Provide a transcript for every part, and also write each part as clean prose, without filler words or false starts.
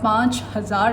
5000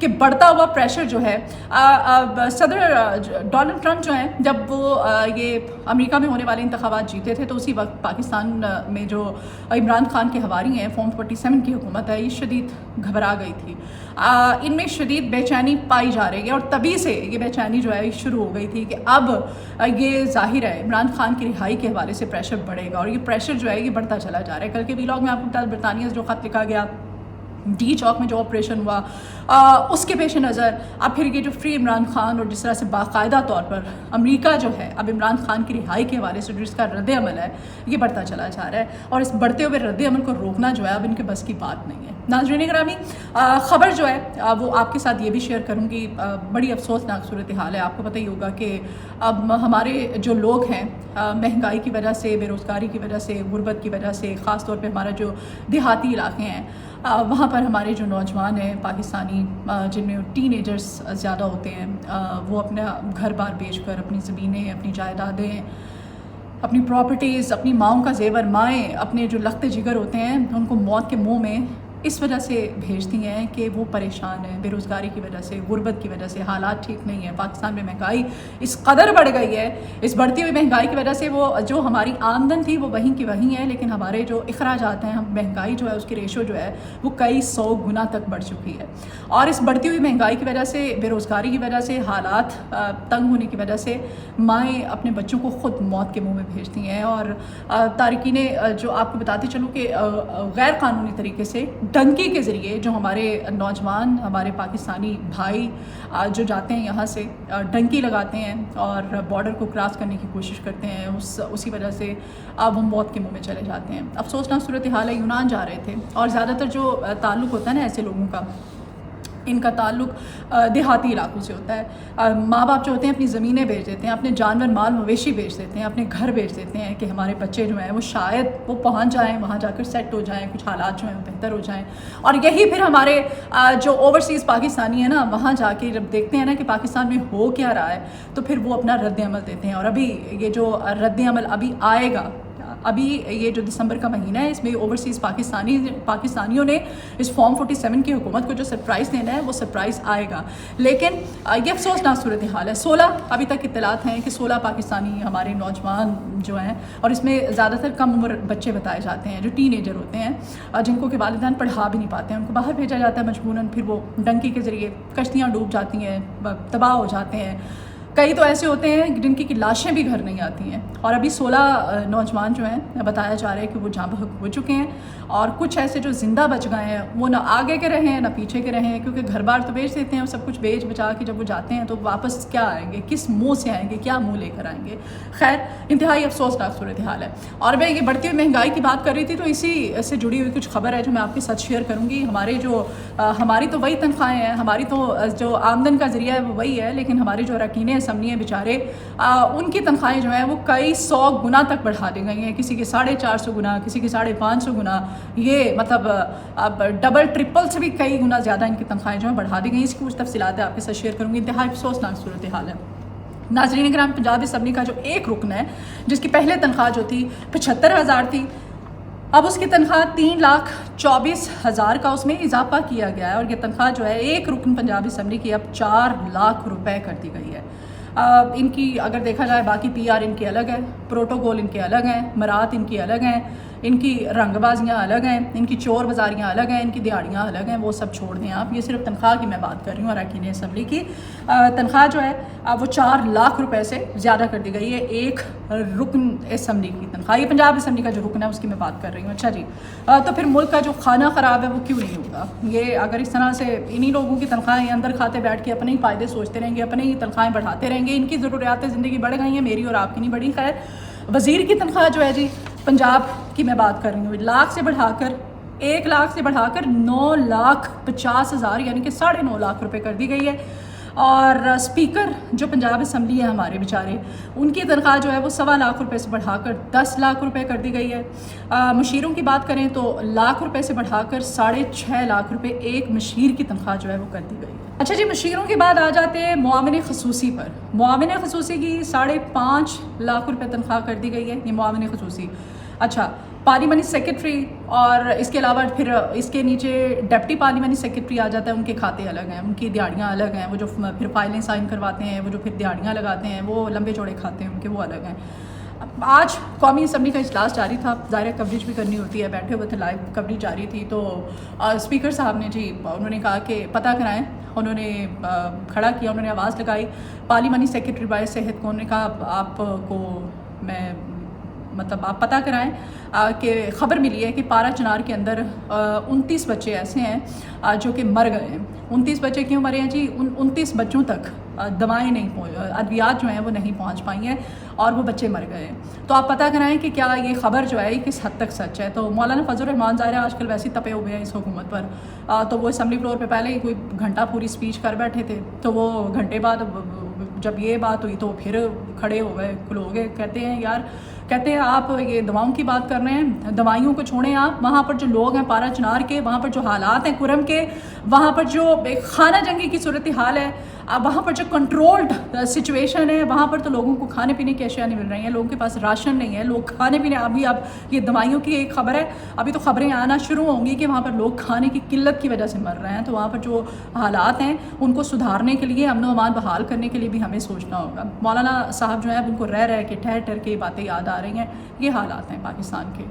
کہ بڑھتا ہوا پریشر جو ہے صدر ڈونلڈ ٹرمپ جو ہیں جب وہ یہ امریکہ میں ہونے والے انتخابات جیتے تھے تو اسی وقت پاکستان میں جو عمران خان کے ہواری ہیں فارم 47 کی حکومت ہے یہ شدید گھبرا گئی تھی. ان میں شدید بے چینی پائی جا رہی ہے اور تبھی سے یہ بے چینی جو ہے شروع ہو گئی تھی کہ اب یہ ظاہر ہے عمران خان کی رہائی کے حوالے سے پریشر بڑھے گا اور یہ پریشر جو ہے یہ بڑھتا چلا جا رہا ہے. کل کے ویلاگ میں آپ کو بتا برطانیہ سے جو خط لکھا گیا ڈی چوک میں جو آپریشن ہوا اس کے پیش نظر اب پھر یہ جو فری عمران خان اور جس طرح سے باقاعدہ طور پر امریکہ جو ہے اب عمران خان کی رہائی کے حوالے سے جو اس کا رد عمل ہے یہ بڑھتا چلا جا رہا ہے اور اس بڑھتے ہوئے رد عمل کو روکنا جو ہے اب ان کے بس کی بات نہیں ہے. ناظرین گرامی خبر جو ہے وہ آپ کے ساتھ یہ بھی شیئر کروں گی. بڑی افسوسناک صورتحال ہے. آپ کو پتہ ہی ہوگا کہ اب ہمارے جو لوگ ہیں مہنگائی کی وجہ سے بے روزگاری کی وجہ سے غربت کی وجہ سے خاص طور پہ ہمارا جو دیہاتی علاقے ہیں وہاں پر ہمارے جو نوجوان ہیں پاکستانی جن میں ٹین ایجرز زیادہ ہوتے ہیں وہ اپنا گھر بار بیچ کر اپنی زمینیں اپنی جائیدادیں اپنی پراپرٹیز اپنی ماؤں کا زیور مائیں اپنے جو لخت جگر ہوتے ہیں ان کو موت کے منہ میں اس وجہ سے بھیجتی ہیں کہ وہ پریشان ہیں بے روزگاری کی وجہ سے غربت کی وجہ سے حالات ٹھیک نہیں ہیں. پاکستان میں مہنگائی اس قدر بڑھ گئی ہے اس بڑھتی ہوئی مہنگائی کی وجہ سے وہ جو ہماری آمدن تھی وہ وہیں کی وہیں ہے لیکن ہمارے جو اخراجات ہیں مہنگائی جو ہے اس کی ریشو جو ہے وہ کئی 100 گنا تک بڑھ چکی ہے اور اس بڑھتی ہوئی مہنگائی کی وجہ سے بے روزگاری کی وجہ سے حالات تنگ ہونے کی وجہ سے مائیں اپنے بچوں کو خود موت کے منہ میں بھیجتی ہیں. اور تارکین جو آپ کو بتاتے چلوں کہ غیر قانونی طریقے سے ڈنکی کے ذریعے جو ہمارے نوجوان ہمارے پاکستانی بھائی جو جاتے ہیں یہاں سے ڈنکی لگاتے ہیں اور بارڈر کو کراس کرنے کی کوشش کرتے ہیں اسی وجہ سے اب وہ موت کے منہ میں چلے جاتے ہیں. افسوسناک صورتحال ہے. یونان جا رہے تھے اور زیادہ تر جو تعلق ہوتا ہے نا ایسے لوگوں کا ان کا تعلق دیہاتی علاقوں سے ہوتا ہے. ماں باپ جو ہوتے ہیں اپنی زمینیں بیچ دیتے ہیں اپنے جانور مال مویشی بیچ دیتے ہیں اپنے گھر بیچ دیتے ہیں کہ ہمارے بچے جو ہیں وہ شاید وہ پہنچ جائیں وہاں جا کر سیٹ ہو جائیں کچھ حالات جو ہیں بہتر ہو جائیں. اور یہی پھر ہمارے جو اوورسیز پاکستانی ہیں نا وہاں جا کے جب دیکھتے ہیں نا کہ پاکستان میں ہو کیا رہا ہے تو پھر وہ اپنا رد عمل دیتے ہیں. اور ابھی یہ جو رد عمل ابھی آئے گا ابھی یہ جو دسمبر کا مہینہ ہے اس میں اوورسیز پاکستانیوں نے اس فارم 47 کی حکومت کو جو سرپرائز دینا ہے وہ سرپرائز آئے گا. لیکن یہ افسوسناک صورتحال ہے. 16 ابھی تک اطلاعات ہیں کہ 16 پاکستانی ہمارے نوجوان جو ہیں اور اس میں زیادہ تر کم عمر بچے بتائے جاتے ہیں جو ٹین ایجر ہوتے ہیں جن کو کہ والدین پڑھا بھی نہیں پاتے ہیں ان کو باہر بھیجا جاتا ہے مجبوراً. پھر وہ ڈنکی کے ذریعے کشتیاں ڈوب جاتی ہیں تباہ ہو جاتے ہیں. کئی تو ایسے ہوتے ہیں جن کی لاشیں بھی گھر نہیں آتی ہیں. اور ابھی 16 نوجوان جو ہیں بتایا جا رہا ہے کہ وہ جاں بحق ہو چکے ہیں اور کچھ ایسے جو زندہ بچ گئے ہیں وہ نہ آگے کے رہے ہیں نہ پیچھے کے رہے ہیں کیونکہ گھر بار تو بیچ دیتے ہیں اور سب کچھ بیچ بچا کے جب وہ جاتے ہیں تو واپس کیا آئیں گے کس منہ سے آئیں گے کیا منہ لے کر آئیں گے. خیر انتہائی افسوسناک صورتحال ہے. اور میں یہ بڑھتی ہوئی مہنگائی کی بات کر رہی تھی تو اسی سے جڑی ہوئی کچھ خبر ہے جو میں آپ کے ساتھ شیئر کروں گی. ہماری تو وہی تنخواہیں ہیں ہماری تو جو آمدن کا ذریعہ ہے وہ وہی ہے لیکن ہمارے جو اراکین اسمبلی ہیں بیچارے ان کی تنخواہیں جو ہیں وہ کئی 100 گنا تک بڑھا دی گئی ہیں. کسی کے 450 گنا کسی کے 550 گنا یہ مطلب اب ڈبل ٹرپل سے بھی کئی گنا زیادہ ان کی تنخواہیں جو ہیں بڑھا دی گئی. اس کی کچھ تفصیلات آپ کے ساتھ شیئر کروں گی. انتہائی افسوسناک صورتحال ہے. ناظرین کرام پنجاب اسمبلی کا جو ایک رکن ہے جس کی پہلے تنخواہ جو تھی 75,000 تھی اب اس کی تنخواہ 3,24,000 کا اس میں اضافہ کیا گیا ہے اور یہ تنخواہ جو ہے ایک رکن پنجاب اسمبلی کی اب 4 لاکھ روپے کر دی گئی ہے. ان کی اگر دیکھا جائے باقی پی آر ان کے الگ ہے پروٹوکول ان کے الگ ہیں مرات ان کی الگ ہیں ان کی رنگ بازیاں الگ ہیں ان کی چور بازاریاں الگ ہیں ان کی دیہڑیاں الگ ہیں. وہ سب چھوڑ دیں آپ. یہ صرف تنخواہ کی میں بات کر رہی ہوں. اراکین اسمبلی کی تنخواہ جو ہے وہ 4 لاکھ روپے سے زیادہ کر دی گئی ہے ایک رکن اسمبلی کی تنخواہ. یہ پنجاب اسمبلی کا جو رکن ہے اس کی میں بات کر رہی ہوں. اچھا جی تو پھر ملک کا جو کھانا خراب ہے وہ کیوں نہیں ہوگا. یہ اگر اس طرح سے انہی لوگوں کی تنخواہیں اندر کھاتے بیٹھ کے اپنے ہی فائدے سوچتے رہیں گے اپنے ہی تنخواہیں بڑھاتے رہیں گے ان کی ضروریات زندگی بڑھ گئی ہیں میری اور آپ کی نہیں بڑھی. خیر وزیر کی تنخواہ جو ہے جی پنجاب کی میں بات کر رہی ہوں 1 لاکھ سے بڑھا کر 9,50,000 یعنی کہ 9.5 لاکھ روپے کر دی گئی ہے. اور اسپیکر جو پنجاب اسمبلی ہے ہمارے بیچارے ان کی تنخواہ جو ہے وہ 1.25 لاکھ روپے سے بڑھا کر 10 لاکھ روپے کر دی گئی ہے. مشیروں کی بات کریں تو 1 لاکھ روپے سے بڑھا کر 6.5 لاکھ روپے ایک مشیر کی تنخواہ جو ہے وہ کر دی گئی ہے. اچھا جی مشیروں کے بعد آ جاتے ہیں معاون خصوصی پر. معاون خصوصی کی 5.5 لاکھ روپے تنخواہ کر دی گئی ہے. یہ معاون خصوصی اچھا پارلیمانی سیکرٹری اور اس کے علاوہ پھر اس کے نیچے ڈپٹی پارلیمانی سیکرٹری آ جاتا ہے، ان کے کھاتے الگ ہیں، ان کی دیہڑیاں الگ ہیں، وہ جو پھر فائلیں سائن کرواتے ہیں، وہ جو پھر دیہڑیاں لگاتے ہیں، وہ لمبے چوڑے کھاتے ہیں ان کے، وہ الگ ہیں۔ آج قومی اسمبلی کا اجلاس جاری تھا، ظاہر کوریج بھی کرنی ہوتی ہے، بیٹھے ہوئے تھے، لائیو کوریج جاری تھی، تو اسپیکر صاحب نے جی انہوں نے کہا کہ پتہ کرائیں، انہوں نے کھڑا کیا، انہوں نے آواز لگائی پارلیمانی سیکرٹری بائے صحت کو، انہوں نے کہا آپ کو میں مطلب آپ پتہ کرائیں کہ خبر ملی ہے کہ پارا چنار کے اندر 29 بچے ایسے ہیں جو کہ مر گئے ہیں۔ 29 بچے کیوں مرے ہیں جی؟ 29 بچوں تک دوائیں نہیں ادویات جو ہیں وہ نہیں پہنچ پائی ہیں اور وہ بچے مر گئے ہیں۔ تو آپ پتہ کرائیں کہ کیا یہ خبر جو ہے یہ کس حد تک سچ ہے۔ تو مولانا فضل الرحمان ظاہر آج کل ویسے تپے ہوئے ہیں اس حکومت پر، تو وہ اسمبلی فلور پہ پہلے ہی کوئی گھنٹہ پوری اسپیچ کر بیٹھے تھے، تو وہ گھنٹے بعد جب یہ بات ہوئی تو پھر کھڑے ہو گئے، کھلو گئے، کہتے ہیں آپ یہ دواؤں کی بات کر رہے ہیں، دوائیوں کو چھوڑیں آپ، وہاں پر جو لوگ ہیں پارا چنار کے، وہاں پر جو حالات ہیں کرم کے، وہاں پر جو ایک خانہ جنگی کی صورتحال ہے، وہاں پر جو کنٹرولڈ سچویشن ہے، وہاں پر تو لوگوں کو کھانے پینے کی اشیاء نہیں مل رہی ہیں، لوگوں کے پاس راشن نہیں ہے، لوگ کھانے پینے، ابھی اب یہ دوائیوں کی ایک خبر ہے، ابھی تو خبریں آنا شروع ہوں گی کہ وہاں پر لوگ کھانے کی قلت کی وجہ سے مر رہے ہیں۔ تو وہاں پر جو حالات ہیں ان کو سدھارنے کے لیے، امن و امان بحال کرنے کے لیے بھی ہمیں سوچنا ہوگا۔ مولانا صاحب جو ہیں ان کو رہ کے ٹھہر کے باتیں یاد آ رہی ہیں، یہ حالات ہیں پاکستان کے،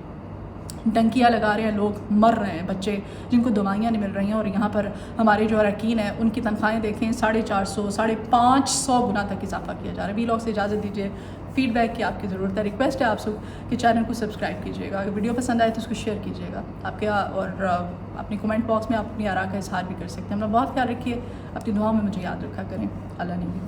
ڈنکیاں لگا رہے ہیں لوگ، مر رہے ہیں بچے جن کو دوائیاں نہیں مل رہی ہیں، اور یہاں پر ہمارے جو اراکین ہیں ان کی تنخواہیں دیکھیں 450 550 گنا تک اضافہ کیا جا رہا ہے۔ وی لاگ سے اجازت دیجیے، فیڈ بیک کی آپ کی ضرورت ہے، ریکویسٹ ہے آپ سے کہ چینل کو سبسکرائب کیجیے گا، اگر ویڈیو پسند آئے تو اس کو شیئر کیجیے گا، آپ کیا اور اپنی کمنٹ باکس میں آپ اپنی آراء کا اظہار بھی کر سکتے ہیں۔ اپنا بہت خیال رکھیے، اپنی دعاؤں میں مجھے یاد رکھا کریں، اللہ نے